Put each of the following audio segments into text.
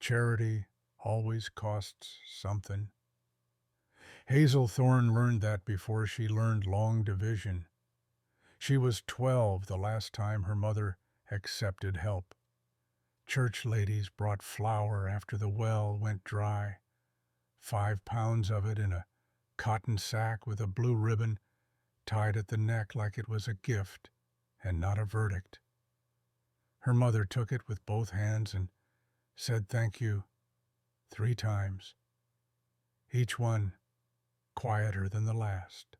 Charity always costs something. Hazel Thorne learned that before she learned long division. She was 12 the last time her mother accepted help. Church ladies brought flour after the well went dry, 5 pounds of it in a cotton sack with a blue ribbon tied at the neck like it was a gift and not a verdict. Her mother took it with both hands and said thank you 3 times, each one quieter than the last.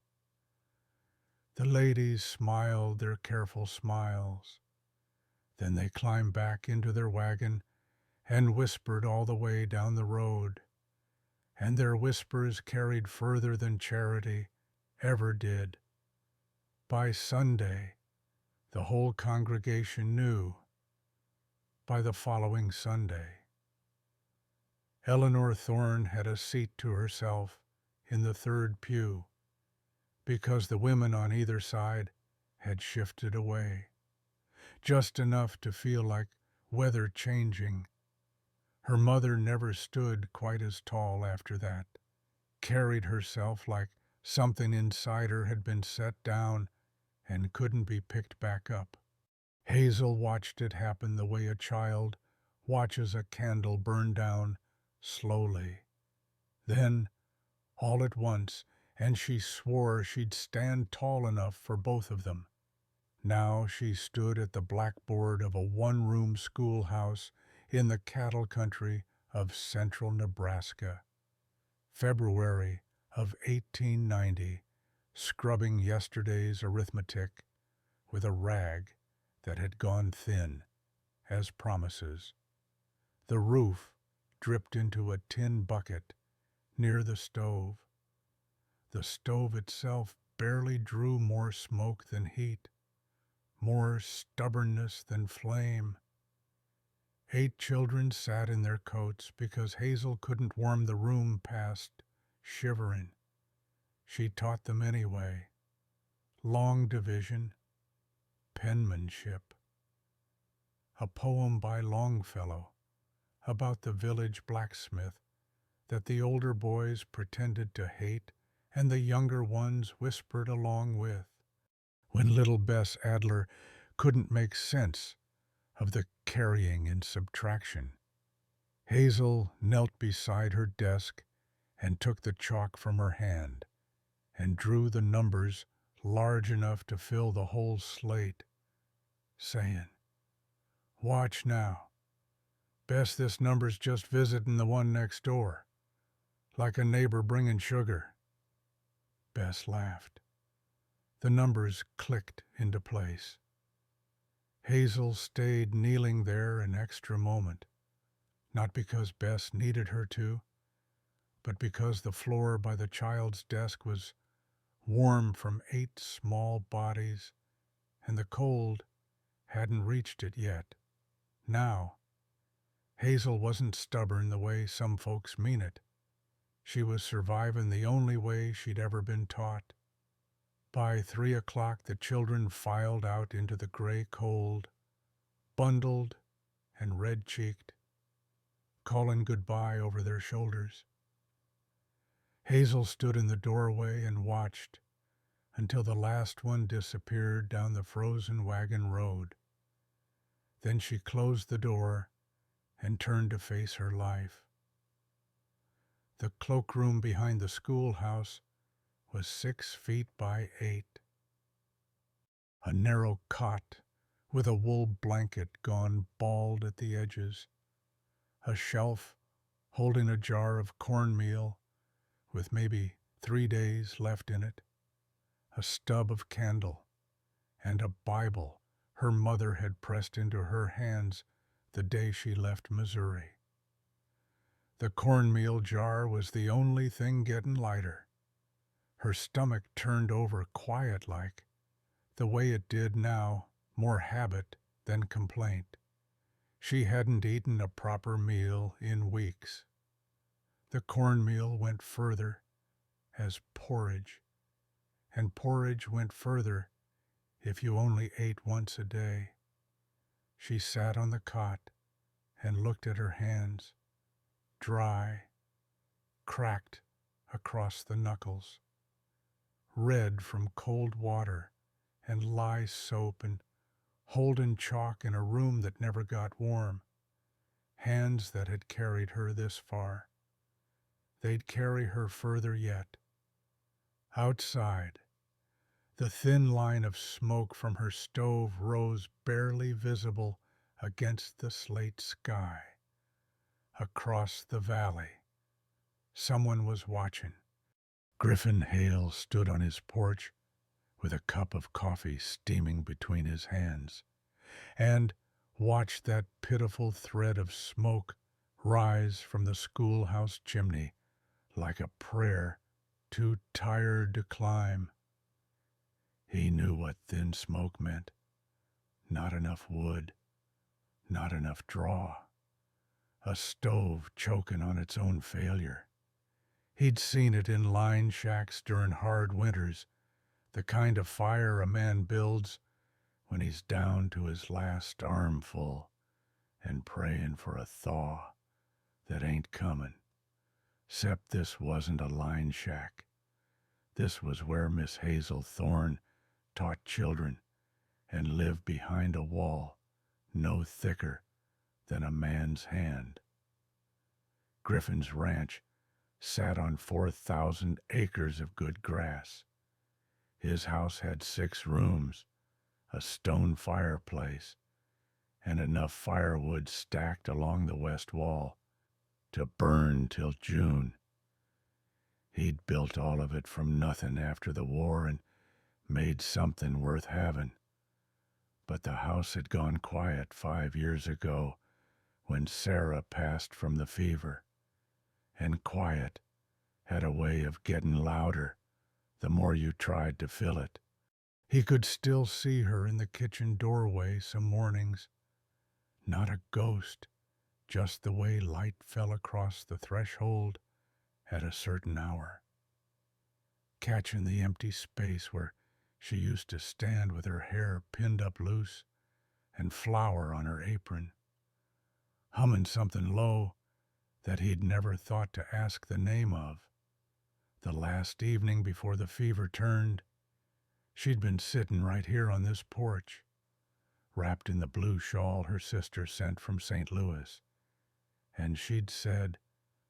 The ladies smiled their careful smiles. Then they climbed back into their wagon and whispered all the way down the road, and their whispers carried further than charity ever did. By Sunday, the whole congregation knew. By the following Sunday, Eleanor Thorne had a seat to herself in the third pew, because the women on either side had shifted away, just enough to feel like weather changing. Her mother never stood quite as tall after that, carried herself like something inside her had been set down and couldn't be picked back up. Hazel watched it happen the way a child watches a candle burn down slowly. Then, all at once, and she swore she'd stand tall enough for both of them. Now she stood at the blackboard of a one-room schoolhouse in the cattle country of central Nebraska. February of 1890, scrubbing yesterday's arithmetic with a rag that had gone thin, as promises. The roof dripped into a tin bucket near the stove. The stove itself barely drew more smoke than heat, more stubbornness than flame. 8 children sat in their coats because Hazel couldn't warm the room past shivering. She taught them anyway. Long division, penmanship. A poem by Longfellow about the village blacksmith that the older boys pretended to hate and the younger ones whispered along with. When little Bess Adler couldn't make sense of the carrying and subtraction, Hazel knelt beside her desk and took the chalk from her hand and drew the numbers large enough to fill the whole slate, saying, "Watch now. Bess, this number's just visitin' the one next door, like a neighbor bringin' sugar." Bess laughed. The numbers clicked into place. Hazel stayed kneeling there an extra moment, not because Bess needed her to, but because the floor by the child's desk was warm from 8 small bodies, and the cold hadn't reached it yet. Now, Hazel wasn't stubborn the way some folks mean it. She was surviving the only way she'd ever been taught. By 3 o'clock, the children filed out into the gray cold, bundled and red-cheeked, calling goodbye over their shoulders. Hazel stood in the doorway and watched until the last one disappeared down the frozen wagon road. Then she closed the door and turned to face her life. The cloakroom behind the schoolhouse was 6 feet by 8. A narrow cot with a wool blanket gone bald at the edges. A shelf holding a jar of cornmeal with maybe 3 days left in it. A stub of candle and a Bible her mother had pressed into her hands the day she left Missouri. The cornmeal jar was the only thing getting lighter. Her stomach turned over quiet-like, the way it did now, more habit than complaint. She hadn't eaten a proper meal in weeks. The cornmeal went further as porridge, and porridge went further if you only ate once a day. She sat on the cot and looked at her hands. dry, cracked across the knuckles, red from cold water and lye soap and Holden chalk in a room that never got warm. Hands that had carried her this far. They'd carry her further yet. Outside, the thin line of smoke from her stove rose barely visible against the slate sky. Across the valley, someone was watching. Griffin Hale stood on his porch with a cup of coffee steaming between his hands, and watched that pitiful thread of smoke rise from the schoolhouse chimney like a prayer too tired to climb. He knew what thin smoke meant. Not enough wood, not enough draw. A stove choking on its own failure. He'd seen it in line shacks during hard winters, the kind of fire a man builds when he's down to his last armful and praying for a thaw that ain't coming. 'Cept this wasn't a line shack. This was where Miss Hazel Thorne taught children and lived behind a wall no thicker than a man's hand. Griffin's ranch sat on 4,000 acres of good grass. His house had 6 rooms, a stone fireplace, and enough firewood stacked along the west wall to burn till June. He'd built all of it from nothing after the war and made something worth having. But the house had gone quiet 5 years ago when Sarah passed from the fever, and quiet had a way of getting louder the more you tried to fill it. He could still see her in the kitchen doorway some mornings. Not a ghost, just the way light fell across the threshold at a certain hour. Catching the empty space where she used to stand with her hair pinned up loose and flour on her apron, humming something low that he'd never thought to ask the name of. The last evening before the fever turned, she'd been sitting right here on this porch, wrapped in the blue shawl her sister sent from St. Louis, and she'd said,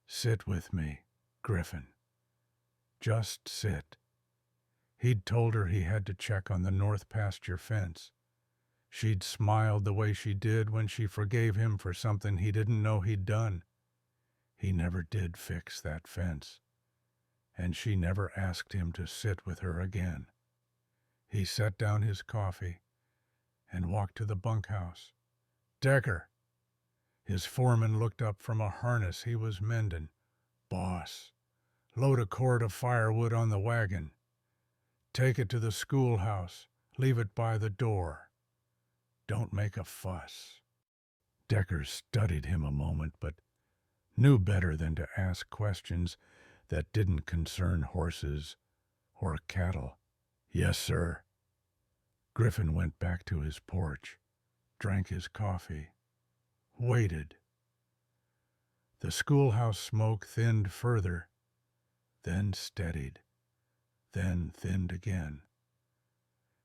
"Sit with me, Griffin. Just sit." He'd told her he had to check on the north pasture fence. She'd smiled the way she did when she forgave him for something he didn't know he'd done. He never did fix that fence, and she never asked him to sit with her again. He set down his coffee and walked to the bunkhouse. "Decker." His foreman looked up from a harness he was mending. "Boss, load a cord of firewood on the wagon. Take it to the schoolhouse. Leave it by the door. Don't make a fuss." Decker studied him a moment, but knew better than to ask questions that didn't concern horses or cattle. "Yes, sir." Griffin went back to his porch, drank his coffee, waited. The schoolhouse smoke thinned further, then steadied, then thinned again.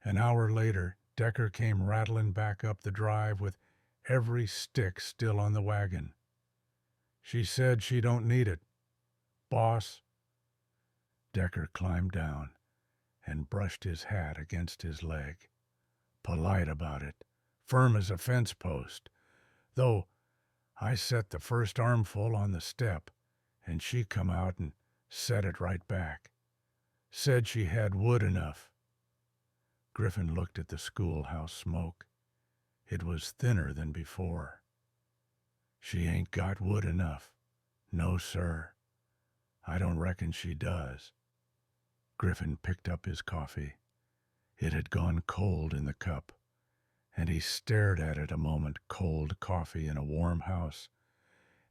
An hour later, Decker came rattling back up the drive with every stick still on the wagon. "She said she don't need it, boss." Decker climbed down and brushed his hat against his leg. Polite about it, firm as a fence post, though I set the first armful on the step, and she come out and set it right back. Said she had wood enough. Griffin looked at the schoolhouse smoke. It was thinner than before. "She ain't got wood enough. No, sir. I don't reckon she does." Griffin picked up his coffee. It had gone cold in the cup, and he stared at it a moment. Cold coffee in a warm house,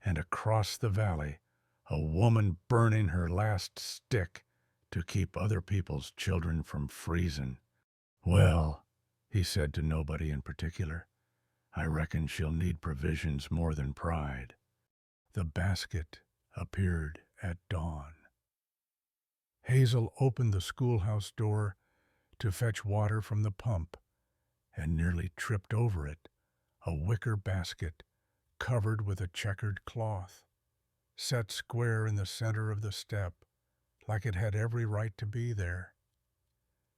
and across the valley, a woman burning her last stick to keep other people's children from freezing. "Well," he said to nobody in particular, "I reckon she'll need provisions more than pride." The basket appeared at dawn. Hazel opened the schoolhouse door to fetch water from the pump and nearly tripped over it, a wicker basket covered with a checkered cloth, set square in the center of the step, like it had every right to be there.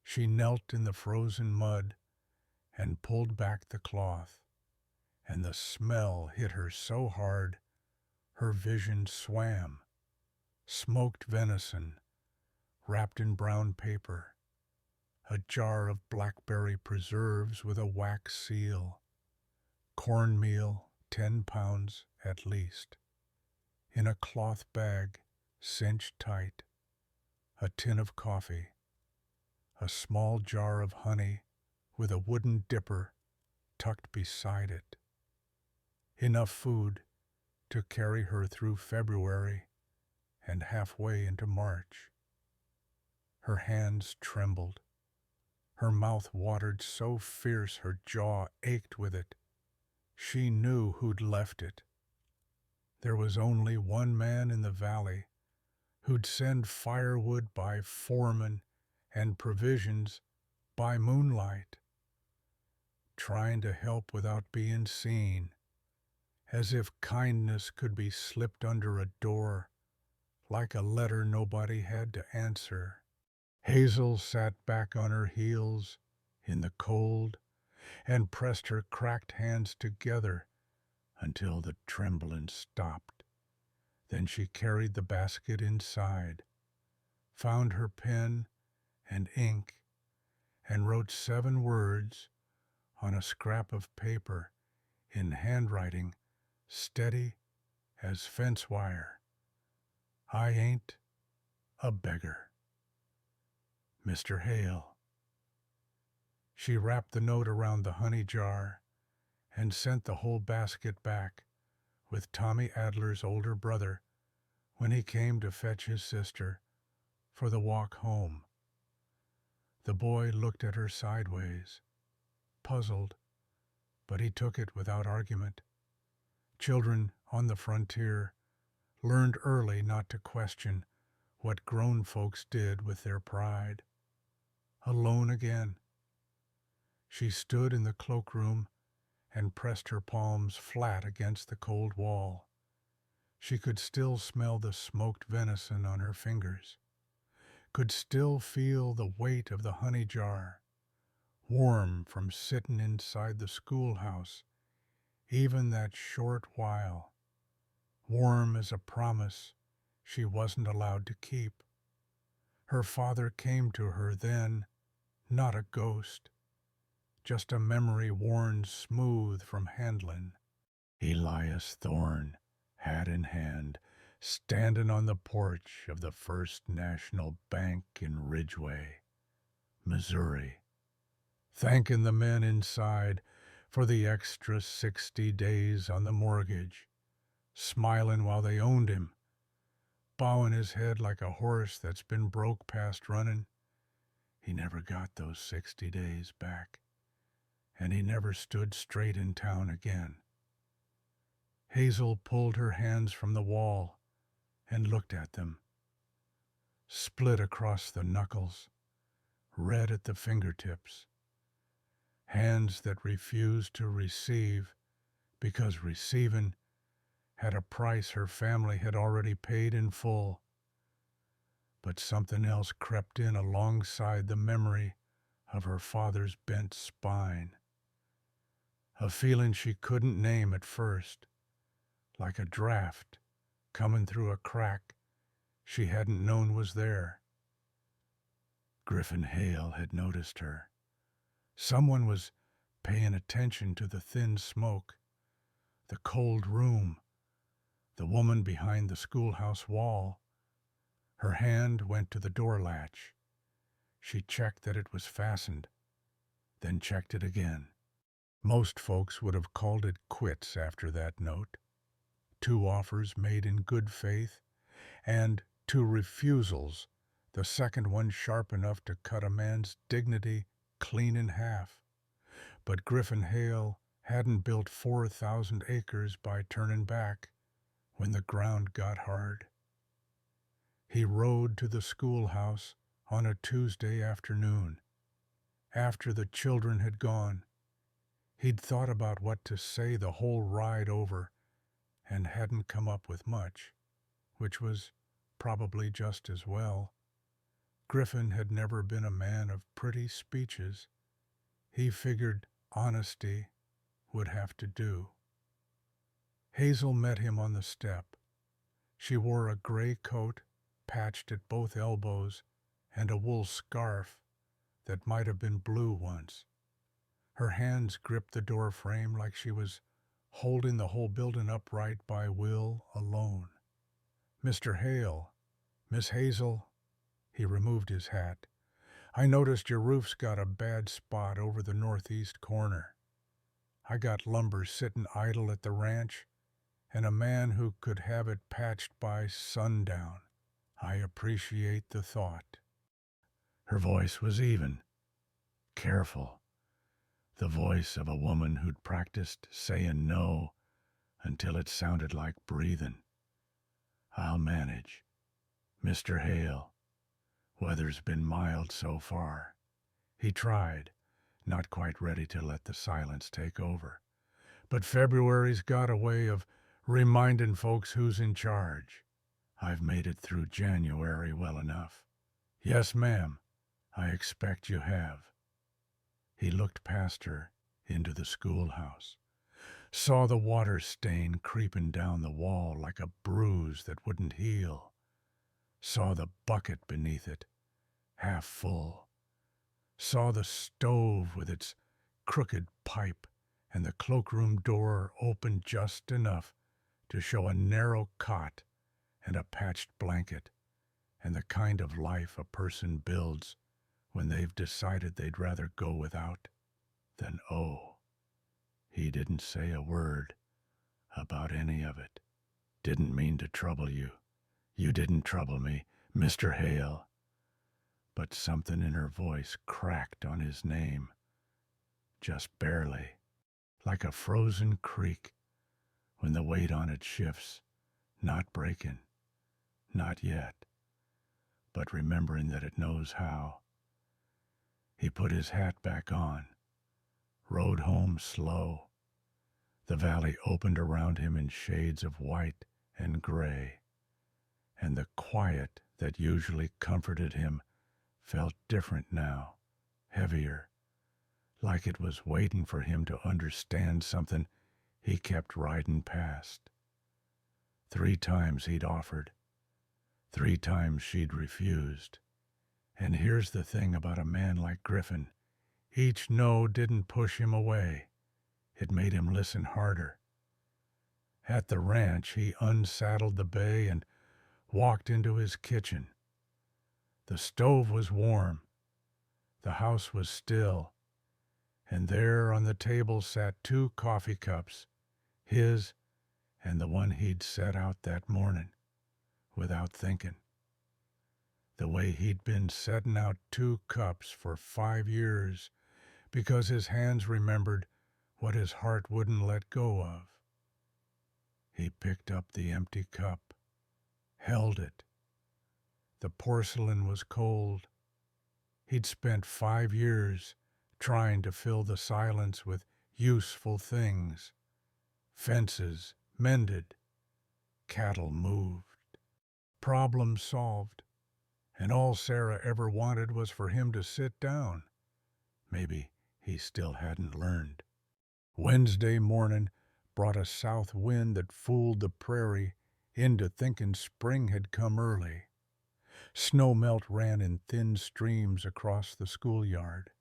She knelt in the frozen mud and pulled back the cloth, and the smell hit her so hard her vision swam. Smoked venison, wrapped in brown paper, a jar of blackberry preserves with a wax seal, cornmeal, 10 pounds at least, in a cloth bag cinched tight, a tin of coffee, a small jar of honey with a wooden dipper tucked beside it. Enough food to carry her through February and halfway into March. Her hands trembled. Her mouth watered so fierce her jaw ached with it. She knew who'd left it. There was only one man in the valley who'd send firewood by foreman and provisions by moonlight, trying to help without being seen, as if kindness could be slipped under a door, like a letter nobody had to answer. Hazel sat back on her heels in the cold and pressed her cracked hands together until the trembling stopped. Then she carried the basket inside, found her pen and ink, and wrote 7 words on a scrap of paper in handwriting steady as fence wire. I ain't a beggar. Mr. Hale. She wrapped the note around the honey jar and sent the whole basket back with Tommy Adler's older brother when he came to fetch his sister for the walk home. The boy looked at her sideways, puzzled, but he took it without argument. Children on the frontier learned early not to question what grown folks did with their pride. Alone again. She stood in the cloakroom and pressed her palms flat against the cold wall. She could still smell the smoked venison on her fingers, could still feel the weight of the honey jar, warm from sitting inside the schoolhouse, even that short while, warm as a promise she wasn't allowed to keep. Her father came to her then, not a ghost, just a memory worn smooth from handling. Elias Thorne, hat in hand, standing on the porch of the First National Bank in Ridgeway, Missouri, thanking the men inside for the extra 60 days on the mortgage, smiling while they owned him, bowing his head like a horse that's been broke past running. He never got those 60 days back, and he never stood straight in town again. Hazel pulled her hands from the wall and looked at them, split across the knuckles, red at the fingertips, hands that refused to receive because receiving had a price her family had already paid in full. But something else crept in alongside the memory of her father's bent spine. A feeling she couldn't name at first, like a draft coming through a crack she hadn't known was there. Griffin Hale had noticed her. Someone was paying attention to the thin smoke, the cold room, the woman behind the schoolhouse wall. Her hand went to the door latch. She checked that it was fastened, then checked it again. Most folks would have called it quits after that note. 2 offers made in good faith, and 2 refusals, the second one sharp enough to cut a man's dignity clean in half. But Griffin Hale hadn't built 4,000 acres by turning back when the ground got hard. He rode to the schoolhouse on a Tuesday afternoon, after the children had gone. He'd thought about what to say the whole ride over and hadn't come up with much, which was probably just as well. Griffin had never been a man of pretty speeches. He figured honesty would have to do. Hazel met him on the step. She wore a gray coat, patched at both elbows, and a wool scarf that might have been blue once. Her hands gripped the door frame like she was holding the whole building upright by will alone. "Mr. Hale, Miss Hazel," he removed his hat. "I noticed your roof's got a bad spot over the northeast corner. I got lumber sitting idle at the ranch, and a man who could have it patched by sundown. I appreciate the thought." Her voice was even, careful, the voice of a woman who'd practiced saying no until it sounded like breathing. "I'll manage. Mr. Hale, weather's been mild so far." He tried, not quite ready to let the silence take over. "But February's got a way of reminding folks who's in charge. I've made it through January well enough." "Yes, ma'am, I expect you have." He looked past her into the schoolhouse, saw the water stain creeping down the wall like a bruise that wouldn't heal, saw the bucket beneath it, half full, saw the stove with its crooked pipe and the cloakroom door open just enough to show a narrow cot and a patched blanket, and the kind of life a person builds when they've decided they'd rather go without than owe. He didn't say a word about any of it. "Didn't mean to trouble you. You didn't trouble me, Mr. Hale." But something in her voice cracked on his name, just barely, like a frozen creek when the weight on it shifts, not breaking, not yet, but remembering that it knows how. He put his hat back on, rode home slow. The valley opened around him in shades of white and gray, and the quiet that usually comforted him felt different now, heavier, like it was waiting for him to understand something he kept riding past. 3 times he'd offered, 3 times she'd refused. And here's the thing about a man like Griffin. Each no didn't push him away. It made him listen harder. At the ranch, he unsaddled the bay and walked into his kitchen. The stove was warm. The house was still. And there on the table sat 2 coffee cups, his and the one he'd set out that morning, without thinking. The way he'd been setting out 2 cups for 5 years because his hands remembered what his heart wouldn't let go of. He picked up the empty cup, held it. The porcelain was cold. He'd spent 5 years trying to fill the silence with useful things. Fences mended, cattle moved, problems solved. And all Sarah ever wanted was for him to sit down. Maybe he still hadn't learned. Wednesday morning brought a south wind that fooled the prairie into thinking spring had come early. Snow melt ran in thin streams across the schoolyard,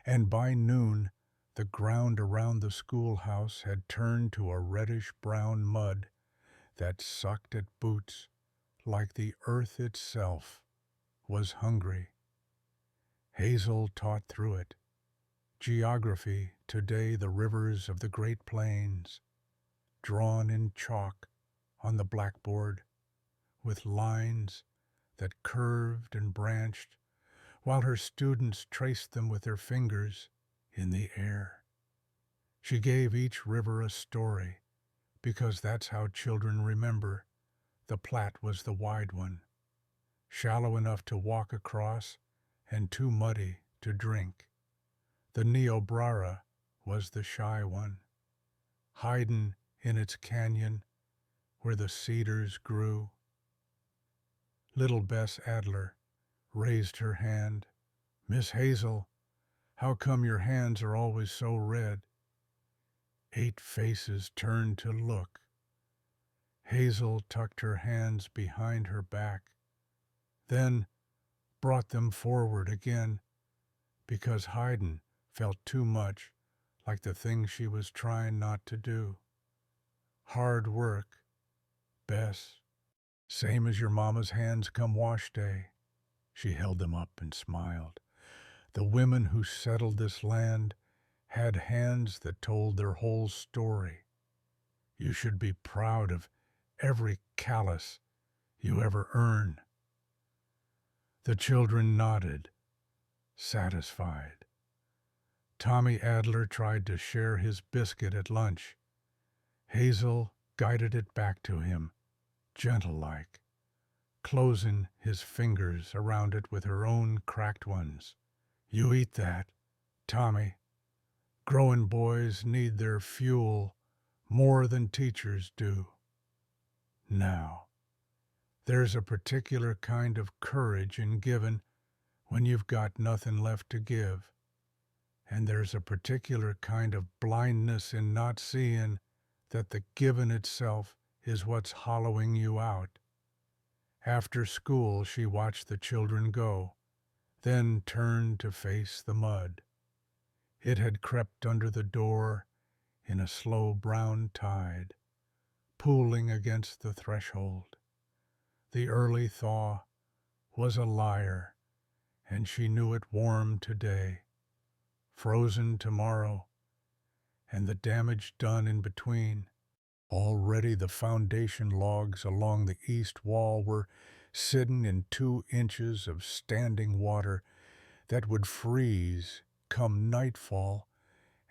and by noon the ground around the schoolhouse had turned to a reddish-brown mud that sucked at boots like the earth itself was hungry. Hazel taught through it. Geography, today the rivers of the Great Plains, drawn in chalk on the blackboard, with lines that curved and branched, while her students traced them with their fingers in the air. She gave each river a story, because that's how children remember. The Platte was the wide one, shallow enough to walk across and too muddy to drink. The Niobrara was the shy one, hiding in its canyon where the cedars grew. Little Bess Adler raised her hand. "Miss Hazel, how come your hands are always so red?" 8 faces turned to look. Hazel tucked her hands behind her back, then brought them forward again, because hiding felt too much like the thing she was trying not to do. "Hard work, Bess. Same as your mama's hands come wash day." She held them up and smiled. The women who settled this land had hands that told their whole story. You should be proud of every callus you ever earn. The children nodded, satisfied. Tommy Adler tried to share his biscuit at lunch. Hazel guided it back to him, gentle-like, closing his fingers around it with her own cracked ones. "You eat that, Tommy. Growing boys need their fuel more than teachers do." Now, there's a particular kind of courage in giving when you've got nothing left to give. And there's a particular kind of blindness in not seeing that the giving itself is what's hollowing you out. After school, she watched the children go, then turned to face the mud. It had crept under the door in a slow brown tide, pooling against the threshold. The early thaw was a liar, and she knew it warm today, frozen tomorrow, and the damage done in between. Already the foundation logs along the east wall were sitting in 2 inches of standing water that would freeze come nightfall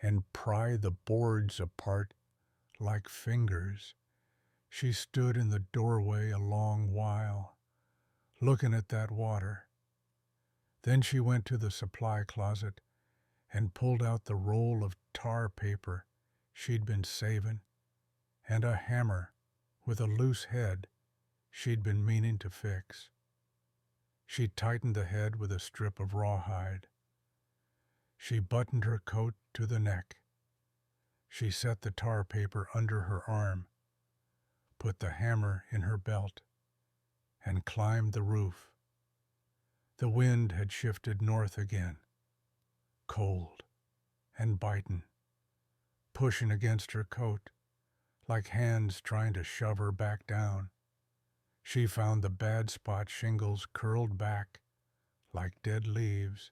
and pry the boards apart like fingers. She stood in the doorway a long while, looking at that water. Then she went to the supply closet and pulled out the roll of tar paper she'd been saving and a hammer with a loose head she'd been meaning to fix. She tightened the head with a strip of rawhide. She buttoned her coat to the neck. She set the tar paper under her arm, put the hammer in her belt, and climbed the roof. The wind had shifted north again, cold and biting, pushing against her coat, like hands trying to shove her back down. She found the bad spot shingles curled back like dead leaves,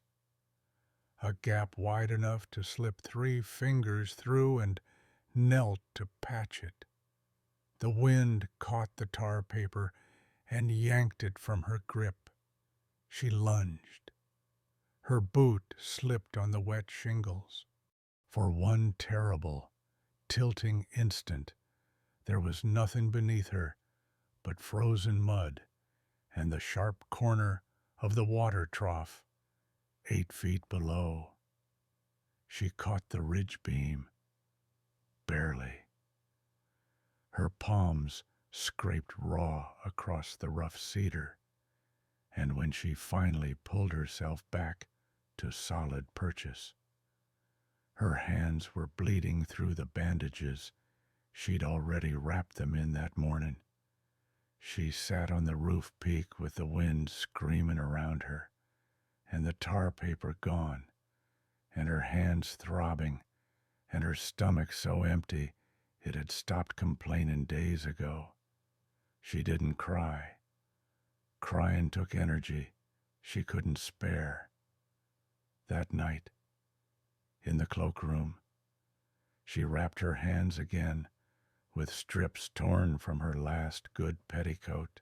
a gap wide enough to slip 3 fingers through, and knelt to patch it. The wind caught the tar paper and yanked it from her grip. She lunged. Her boot slipped on the wet shingles. For one terrible, tilting instant, there was nothing beneath her but frozen mud and the sharp corner of the water trough 8 feet below. She caught the ridge beam, barely. Her palms scraped raw across the rough cedar, and when she finally pulled herself back to solid purchase, her hands were bleeding through the bandages she'd already wrapped them in that morning. She sat on the roof peak with the wind screaming around her, and the tar paper gone, and her hands throbbing, and her stomach so empty it had stopped complaining days ago. She didn't cry. Crying took energy she couldn't spare. That night, in the cloakroom, she wrapped her hands again with strips torn from her last good petticoat.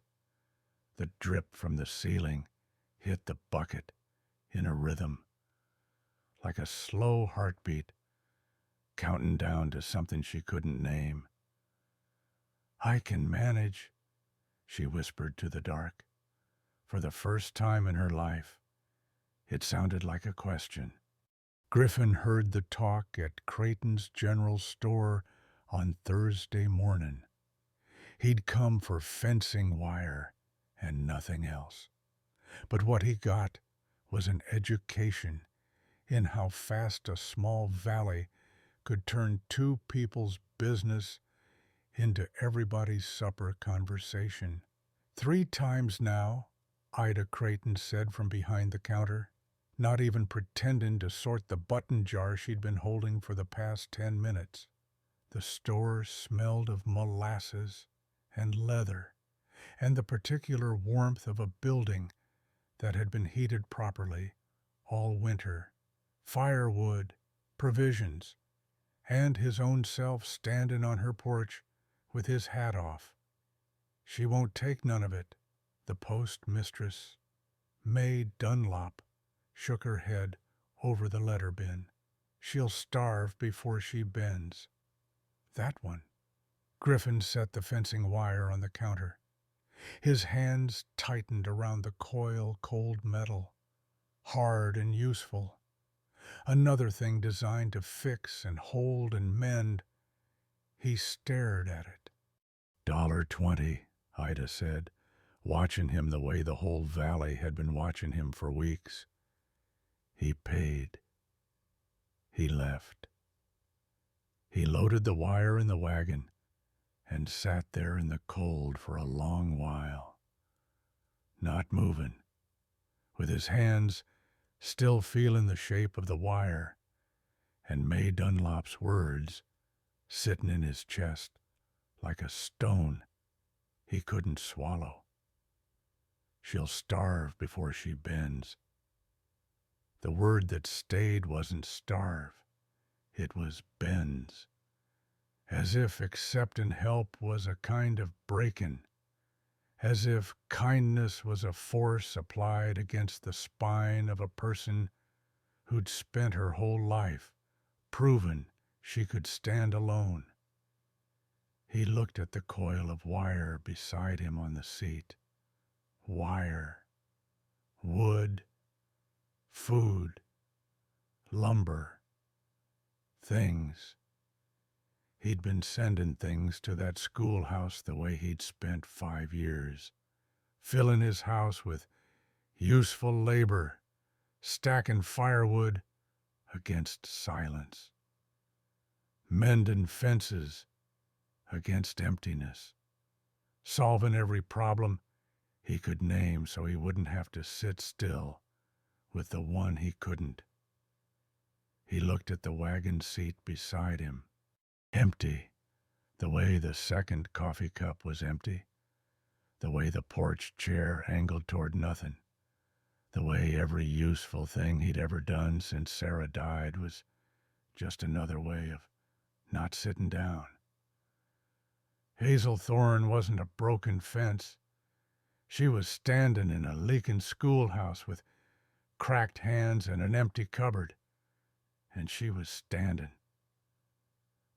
The drip from the ceiling hit the bucket in a rhythm, like a slow heartbeat, counting down to something she couldn't name. "I can manage," she whispered to the dark. For the first time in her life, it sounded like a question. Griffin heard the talk at Creighton's General Store on Thursday morning. He'd come for fencing wire and nothing else. But what he got was an education in how fast a small valley could turn two people's business into everybody's supper conversation. 3 times now, Ida Creighton said from behind the counter, not even pretending to sort the button jar she'd been holding for the past 10 minutes. The store smelled of molasses and leather and the particular warmth of a building that had been heated properly all winter. Firewood, provisions, and his own self standing on her porch with his hat off. "She won't take none of it," the postmistress, May Dunlop, shook her head over the letter bin. "She'll starve before she bends." That one. Griffin set the fencing wire on the counter. His hands tightened around the coil cold metal, hard and useful. Another thing designed to fix and hold and mend. He stared at it. $1.20, Ida said, watching him the way the whole valley had been watching him for weeks. He paid. He left. He loaded the wire in the wagon and sat there in the cold for a long while, not moving, with his hands still feeling the shape of the wire, and May Dunlop's words sitting in his chest like a stone he couldn't swallow. "She'll starve before she bends." The word that stayed wasn't starve, it was bends. As if accepting help was a kind of breaking, as if kindness was a force applied against the spine of a person who'd spent her whole life proving she could stand alone. He looked at the coil of wire beside him on the seat. Wire, wood, food, lumber, things. He'd been sending things to that schoolhouse the way he'd spent 5 years, filling his house with useful labor, stacking firewood against silence, mending fences against emptiness, solving every problem he could name so he wouldn't have to sit still with the one he couldn't. He looked at the wagon seat beside him. Empty, the way the second coffee cup was empty, the way the porch chair angled toward nothing, the way every useful thing he'd ever done since Sarah died was just another way of not sitting down. Hazel Thorne wasn't a broken fence. She was standing in a leaking schoolhouse with cracked hands and an empty cupboard, and she was standing.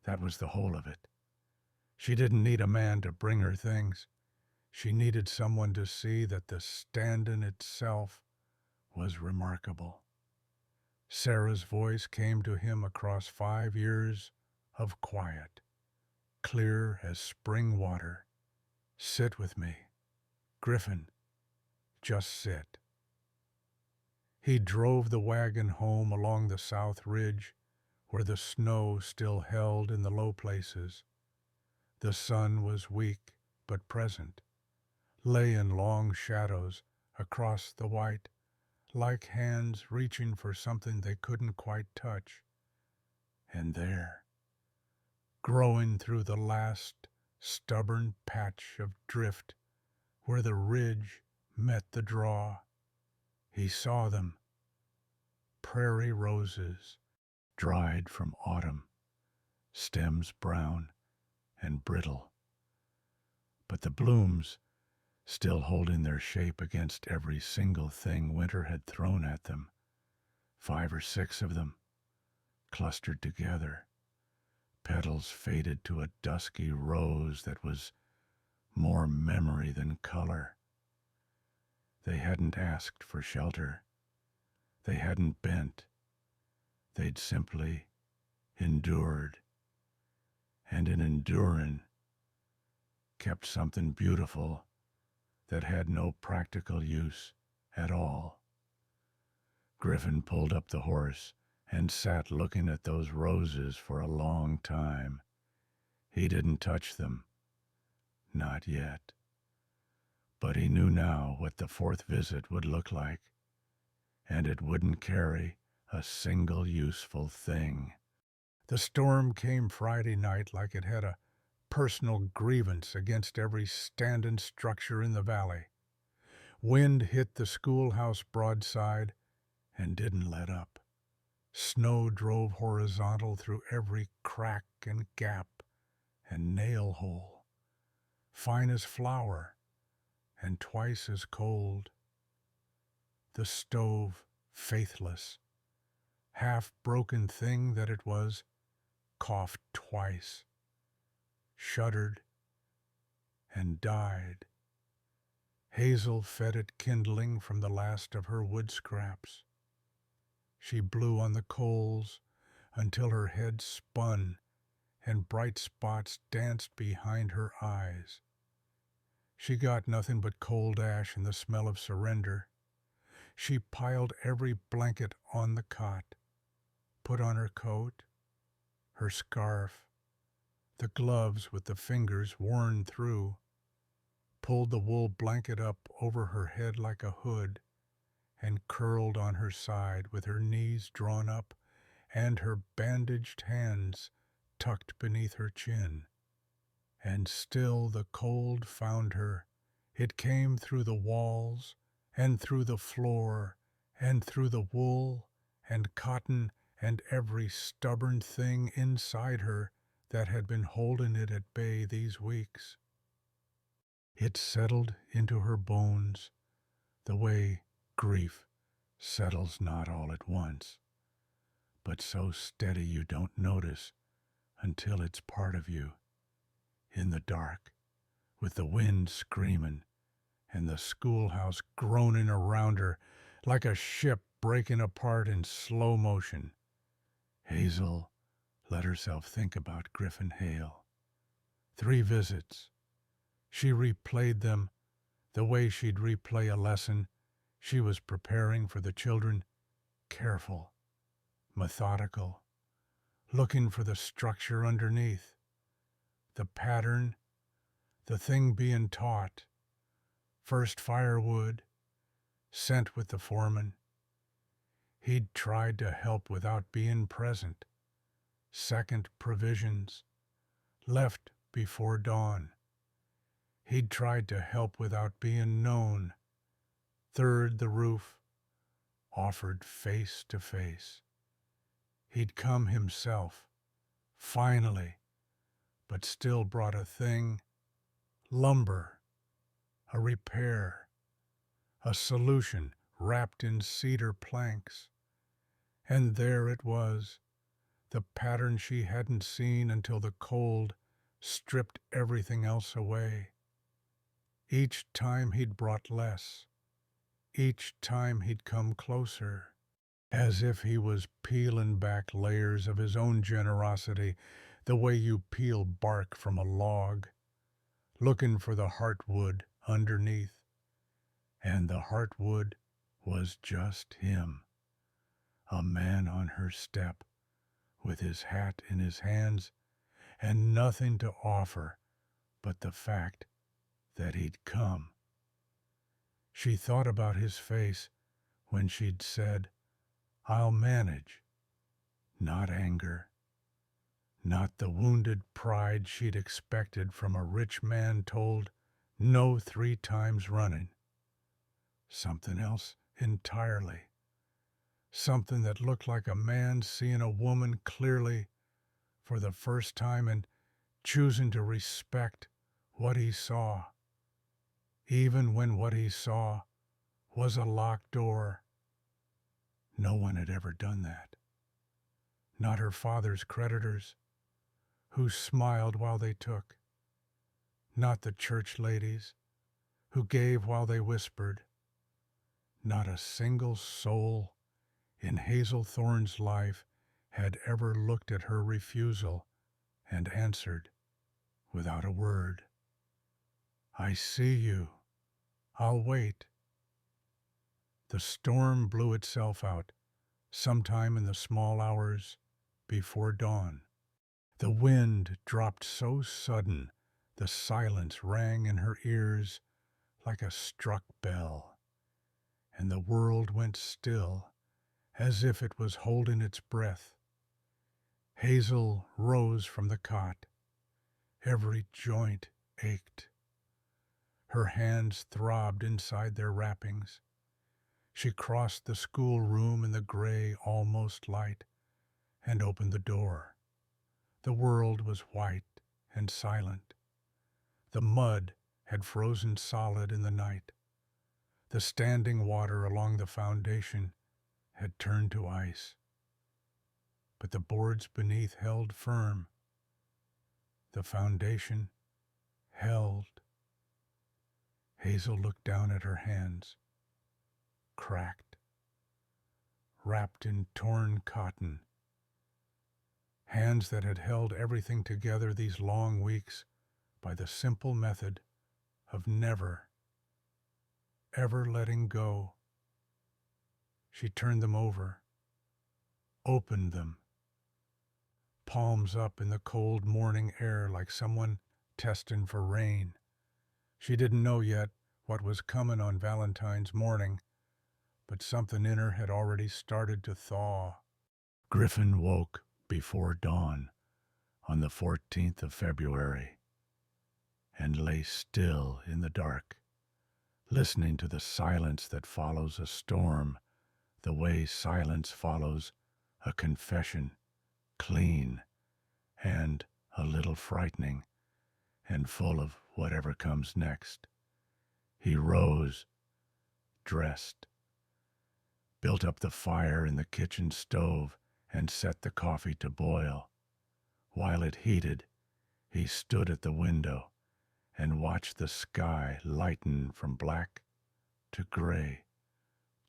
That was the whole of it. She didn't need a man to bring her things. She needed someone to see that the standing itself was remarkable. Sarah's voice came to him across 5 years of quiet, clear as spring water. "Sit with me, Griffin. Just sit." He drove the wagon home along the south ridge, where the snow still held in the low places. The sun was weak but present, laying long shadows across the white, like hands reaching for something they couldn't quite touch. And there, growing through the last stubborn patch of drift where the ridge met the draw, he saw them. Prairie roses, dried from autumn, stems brown and brittle, but the blooms still holding their shape against every single thing winter had thrown at them, 5 or 6 of them, clustered together, petals faded to a dusky rose that was more memory than color. They hadn't asked for shelter. They hadn't bent. They'd simply endured, and in enduring, kept something beautiful that had no practical use at all. Griffin pulled up the horse and sat looking at those roses for a long time. He didn't touch them, not yet. But he knew now what the fourth visit would look like, and it wouldn't carry a single useful thing. The storm came Friday night like it had a personal grievance against every standing structure in the valley. Wind hit the schoolhouse broadside and didn't let up. Snow drove horizontal through every crack and gap and nail hole, fine as flour and twice as cold. The stove, faithless, half-broken thing that it was, coughed twice, shuddered, and died. Hazel fed it kindling from the last of her wood scraps. She blew on the coals until her head spun and bright spots danced behind her eyes. She got nothing but cold ash and the smell of surrender. She piled every blanket on the cot, put on her coat, her scarf, the gloves with the fingers worn through, pulled the wool blanket up over her head like a hood, and curled on her side with her knees drawn up and her bandaged hands tucked beneath her chin. And still the cold found her. It came through the walls and through the floor and through the wool and cotton and every stubborn thing inside her that had been holding it at bay these weeks. It settled into her bones the way grief settles not all at once, but so steady you don't notice until it's part of you, in the dark, with the wind screaming and the schoolhouse groaning around her like a ship breaking apart in slow motion. Hazel let herself think about Griffin Hale. 3 visits. She replayed them the way she'd replay a lesson she was preparing for the children, careful, methodical, looking for the structure underneath, the pattern, the thing being taught. First firewood, sent with the foreman. He'd tried to help without being present. Second, provisions, left before dawn. He'd tried to help without being known. Third, the roof, offered face to face. He'd come himself, finally, but still brought a thing, lumber, a repair, a solution wrapped in cedar planks. And there it was, the pattern she hadn't seen until the cold stripped everything else away. Each time he'd brought less. Each time he'd come closer, as if he was peeling back layers of his own generosity the way you peel bark from a log, looking for the heartwood underneath. And the heartwood was just him, a man on her step, with his hat in his hands and nothing to offer but the fact that he'd come. She thought about his face when she'd said, "I'll manage," not anger, not the wounded pride she'd expected from a rich man told no 3 times running. Something else entirely. Something that looked like a man seeing a woman clearly for the first time and choosing to respect what he saw, even when what he saw was a locked door. No one had ever done that. Not her father's creditors, who smiled while they took. not the church ladies who gave while they whispered. Not a single soul in Hazel Thorne's life had ever looked at her refusal and answered without a word. "I see you. I'll wait." The storm blew itself out sometime in the small hours before dawn. The wind dropped so sudden the silence rang in her ears like a struck bell, and the world went still as if it was holding its breath. Hazel rose from the cot. Every joint ached. Her hands throbbed inside their wrappings. She crossed the schoolroom in the gray almost light and opened the door. The world was white and silent. The mud had frozen solid in the night. The standing water along the foundation had turned to ice. But the boards beneath held firm. The foundation held. Hazel looked down at her hands, cracked, wrapped in torn cotton. Hands that had held everything together these long weeks by the simple method of never, ever letting go. She turned them over, opened them, palms up in the cold morning air like someone testing for rain. She didn't know yet what was coming on Valentine's morning, but something in her had already started to thaw. Griffin woke before dawn on the 14th of February and lay still in the dark, listening to the silence that follows a storm, the way silence follows a confession, clean and a little frightening and full of whatever comes next. He rose, dressed, built up the fire in the kitchen stove and set the coffee to boil. While it heated, he stood at the window and watched the sky lighten from black to gray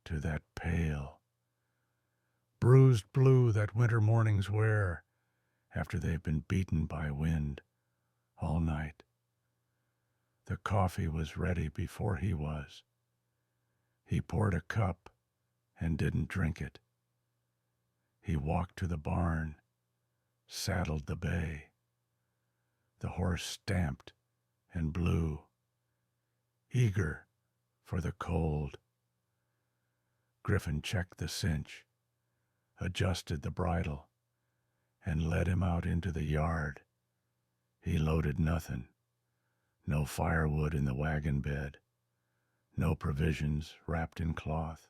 to that pale, bruised blue that winter mornings wear after they've been beaten by wind all night. The coffee was ready before he was. He poured a cup and didn't drink it. He walked to the barn, saddled the bay. The horse stamped and blew, eager for the cold. Griffin checked the cinch, adjusted the bridle, and led him out into the yard. He loaded nothing. No firewood in the wagon bed, no provisions wrapped in cloth,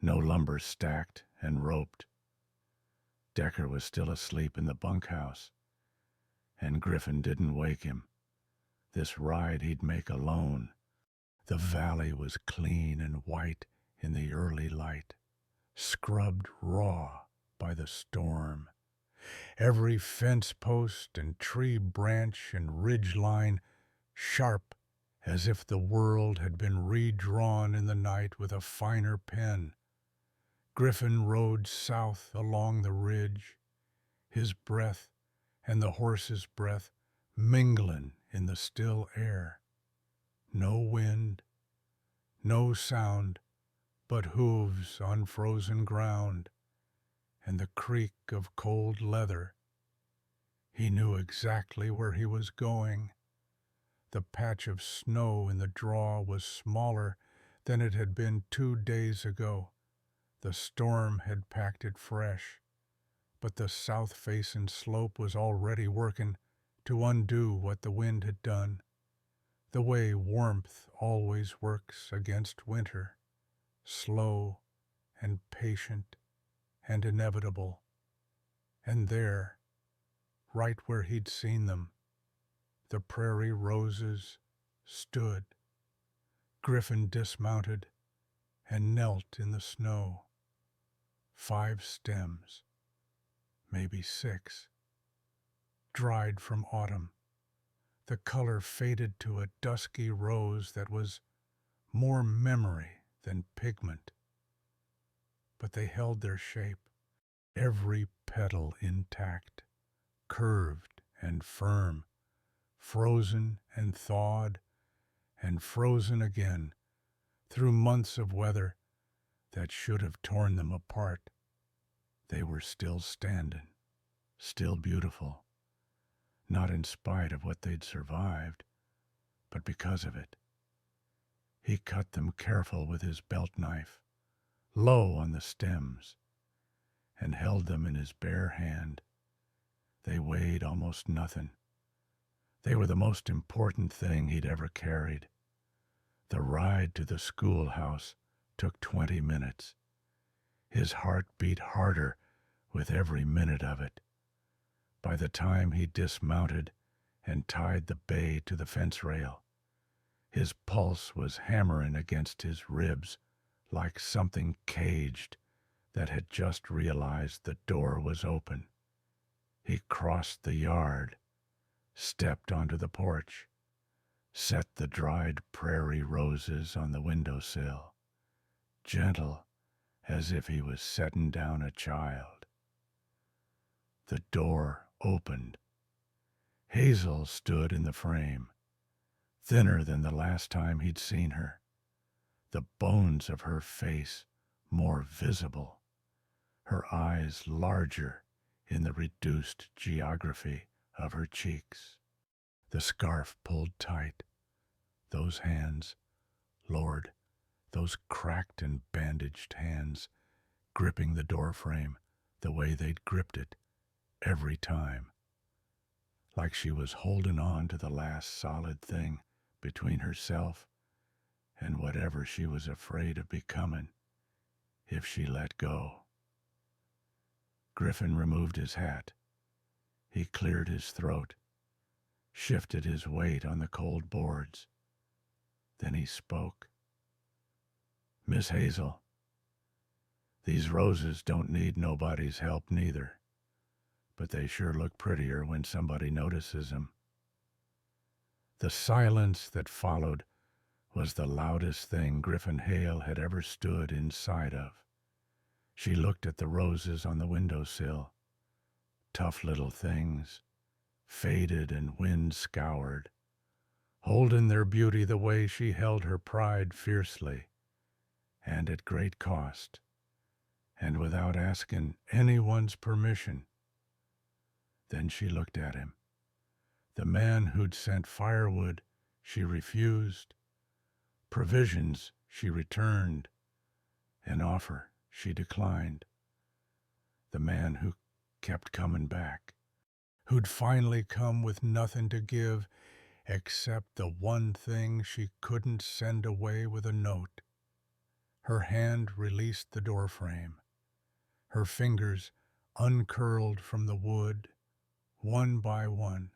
no lumber stacked and roped. Decker was still asleep in the bunkhouse, and Griffin didn't wake him. This ride he'd make alone. The valley was clean and white in the early light, scrubbed raw by the storm. Every fence post and tree branch and ridge line sharp as if the world had been redrawn in the night with a finer pen. Griffin rode south along the ridge, his breath and the horse's breath mingling in the still air. No wind, no sound but hooves on frozen ground and the creak of cold leather. He knew exactly where he was going. The patch of snow in the draw was smaller than it had been 2 days ago. The storm had packed it fresh, but the south-facing slope was already working to undo what the wind had done, the way warmth always works against winter, slow and patient and inevitable. And there, right where he'd seen them, the prairie roses stood. Griffin dismounted and knelt in the snow. 5 stems, maybe 6, dried from autumn, The color faded to a dusky rose that was more memory than pigment. But they held their shape, every petal intact, curved and firm, frozen and thawed, and frozen again through months of weather that should have torn them apart. They were still standing, still beautiful, not in spite of what they'd survived, but because of it. He cut them careful with his belt knife, low on the stems, and held them in his bare hand. They weighed almost nothing. They were the most important thing he'd ever carried. The ride to the schoolhouse took 20 minutes. His heart beat harder with every minute of it. By the time he dismounted and tied the bay to the fence rail, his pulse was hammering against his ribs like something caged that had just realized the door was open. He crossed the yard, stepped onto the porch, set the dried prairie roses on the windowsill, gentle as if he was setting down a child. The door opened. Hazel stood in the frame, thinner than the last time he'd seen her, the bones of her face more visible, her eyes larger in the reduced geography of her cheeks. The scarf pulled tight. Those hands, Lord, those cracked and bandaged hands, gripping the doorframe the way they'd gripped it every time. Like she was holding on to the last solid thing between herself and whatever she was afraid of becoming if she let go. Griffin removed his hat. He cleared his throat, shifted his weight on the cold boards. Then he spoke. Miss Hazel, these roses don't need nobody's help neither, but they sure look prettier when somebody notices them. The silence that followed was the loudest thing Griffin Hale had ever stood inside of. She looked at the roses on the windowsill, tough little things, faded and wind-scoured, holding their beauty the way she held her pride fiercely, and at great cost, and without asking anyone's permission. Then she looked at him. The man who'd sent firewood, she refused. Provisions, she returned. An offer, she declined. The man who kept coming back, who'd finally come with nothing to give except the one thing she couldn't send away with a note. Her hand released the doorframe. Her fingers uncurled from the wood, one by one,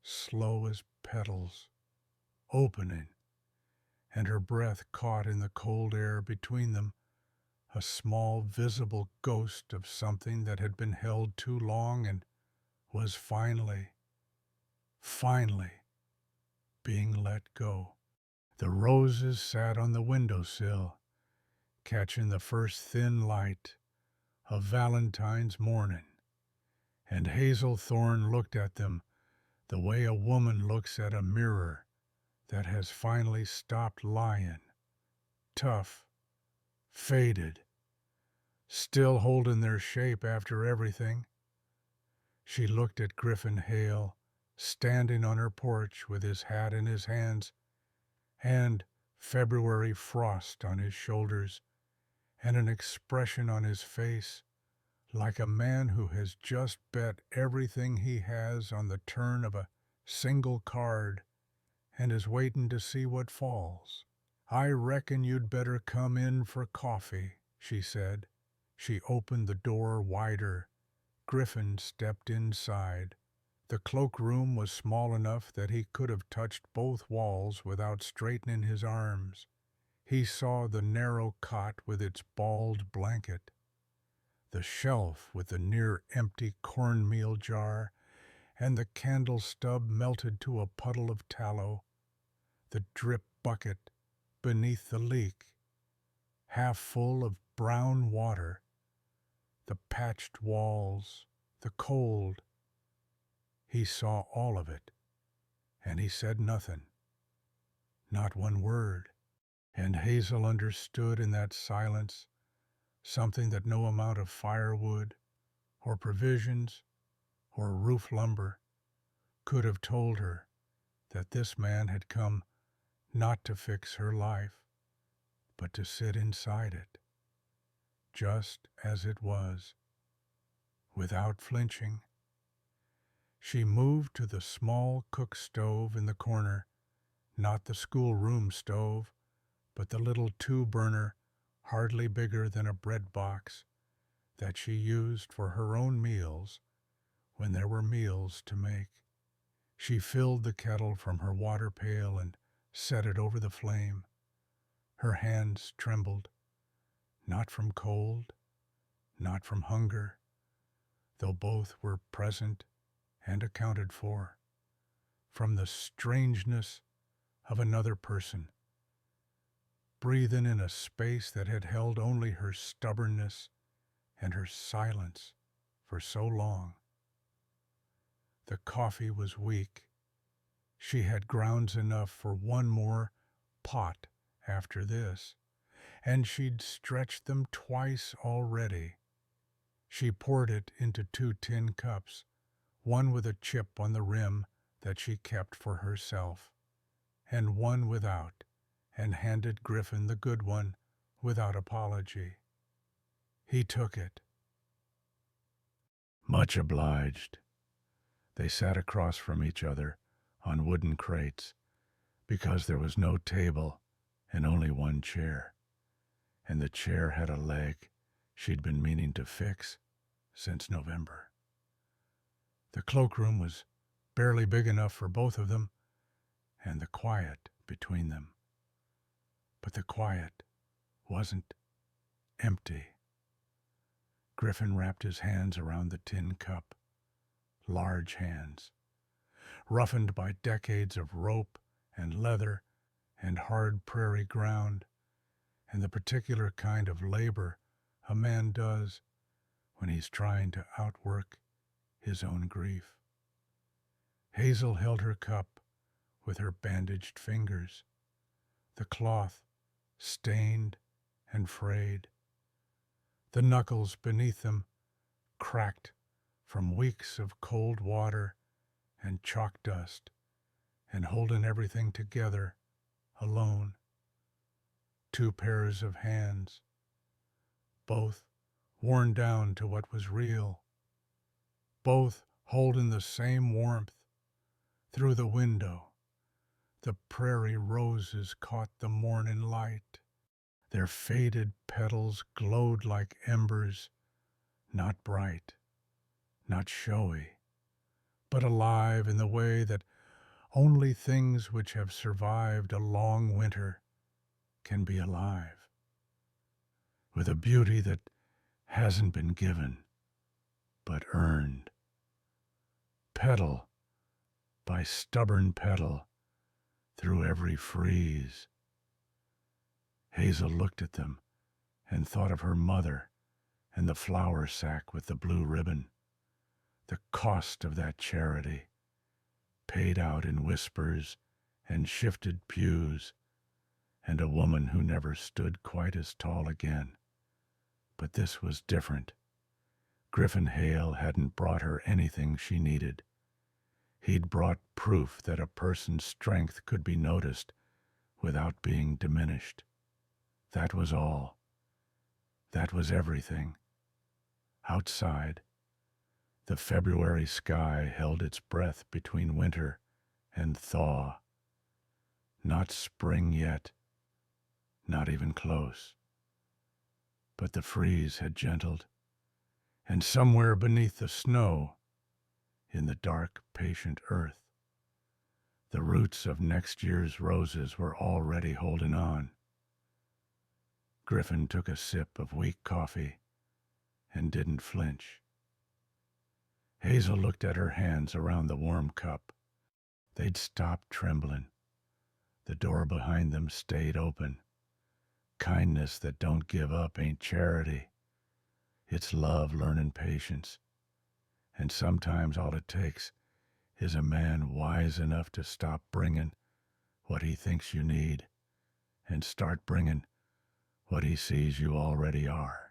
slow as petals, opening, and her breath caught in the cold air between them, a small visible ghost of something that had been held too long and was finally being let go. The roses sat on the windowsill, catching the first thin light of Valentine's morning, and Hazel Thorne looked at them the way a woman looks at a mirror that has finally stopped lying, tough, faded, still holding their shape after everything. She looked at Griffin Hale, standing on her porch with his hat in his hands, and February frost on his shoulders, and an expression on his face like a man who has just bet everything he has on the turn of a single card and is waiting to see what falls. "I reckon you'd better come in for coffee," she said. She opened the door wider. Griffin stepped inside. The cloakroom was small enough that he could have touched both walls without straightening his arms. He saw the narrow cot with its bald blanket, the shelf with the near-empty cornmeal jar, and the candle stub melted to a puddle of tallow, the drip bucket beneath the leak, half full of brown water, the patched walls, the cold. He saw all of it, and he said nothing, not one word, and Hazel understood in that silence something that no amount of firewood or provisions or roof lumber could have told her, that this man had come not to fix her life, but to sit inside it, just as it was, without flinching. She moved to the small cook stove in the corner, not the schoolroom stove, but the little two-burner, hardly bigger than a bread box, that she used for her own meals when there were meals to make. She filled the kettle from her water pail and set it over the flame. Her hands trembled, not from cold, not from hunger, though both were present and accounted for, from the strangeness of another person, breathing in a space that had held only her stubbornness and her silence for so long. The coffee was weak. She had grounds enough for one more pot after this, and she'd stretched them twice already. She poured it into 2 tin cups, one with a chip on the rim that she kept for herself, and one without, and handed Griffin the good one without apology. He took it. "Much obliged." They sat across from each other on wooden crates, because there was no table and only one chair, and the chair had a leg she'd been meaning to fix since November. The cloakroom was barely big enough for both of them, and the quiet between them. But the quiet wasn't empty. Griffin wrapped his hands around the tin cup, large hands, roughened by decades of rope and leather and hard prairie ground, and the particular kind of labor a man does when he's trying to outwork his own grief. Hazel held her cup with her bandaged fingers, the cloth stained and frayed, the knuckles beneath them cracked from weeks of cold water and chalk dust, and holding everything together alone. 2 pairs of hands, both worn down to what was real, both holding the same warmth. Through the window, the prairie roses caught the morning light. Their faded petals glowed like embers, not bright, not showy, but alive in the way that only things which have survived a long winter can be alive, with a beauty that hasn't been given, but earned. Petal by stubborn petal through every freeze. Hazel looked at them and thought of her mother and the flour sack with the blue ribbon, the cost of that charity, paid out in whispers and shifted pews, and a woman who never stood quite as tall again. But this was different. Griffin Hale hadn't brought her anything she needed. He'd brought proof that a person's strength could be noticed without being diminished. That was all. That was everything. Outside, the February sky held its breath between winter and thaw. Not spring yet, not even close. But the freeze had gentled, and somewhere beneath the snow, in the dark, patient earth, the roots of next year's roses were already holding on. Griffin took a sip of weak coffee and didn't flinch. Hazel looked at her hands around the warm cup. They'd stopped trembling. The door behind them stayed open. Kindness that don't give up ain't charity. It's love learning patience. And sometimes all it takes is a man wise enough to stop bringing what he thinks you need and start bringing what he sees you already are.